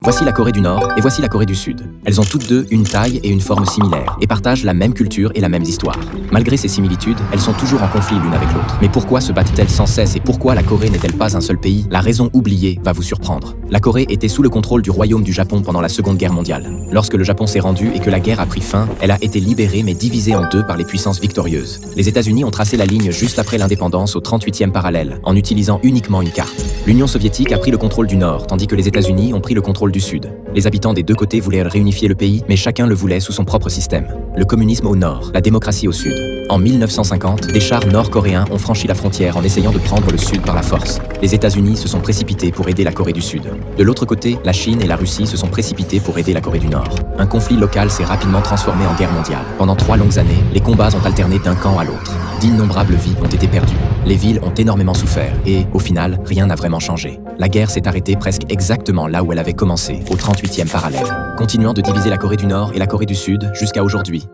Voici la Corée du Nord et voici la Corée du Sud. Elles ont toutes deux une taille et une forme similaires et partagent la même culture et la même histoire. Malgré ces similitudes, elles sont toujours en conflit l'une avec l'autre. Mais pourquoi se battent-elles sans cesse et pourquoi la Corée n'est-elle pas un seul pays? La raison oubliée va vous surprendre. La Corée était sous le contrôle du royaume du Japon pendant la Seconde Guerre mondiale. Lorsque le Japon s'est rendu et que la guerre a pris fin, elle a été libérée mais divisée en deux par les puissances victorieuses. Les États-Unis ont tracé la ligne juste après l'indépendance au 38e parallèle, en utilisant uniquement une carte. L'Union soviétique a pris le contrôle du Nord, tandis que les États-Unis ont pris le contrôle du Sud. Les habitants des deux côtés voulaient réunifier le pays, mais chacun le voulait sous son propre système. Le communisme au Nord, la démocratie au Sud. En 1950, des chars nord-coréens ont franchi la frontière en essayant de prendre le Sud par la force. Les États-Unis se sont précipités pour aider la Corée du Sud. De l'autre côté, la Chine et la Russie se sont précipités pour aider la Corée du Nord. Un conflit local s'est rapidement transformé en guerre mondiale. Pendant 3 longues années, les combats ont alterné d'un camp à l'autre. D'innombrables vies ont été perdues. Les villes ont énormément souffert et, au final, rien n'a vraiment changé. La guerre s'est arrêtée presque exactement là où elle avait commencé, au 38e parallèle, continuant de diviser la Corée du Nord et la Corée du Sud jusqu'à aujourd'hui.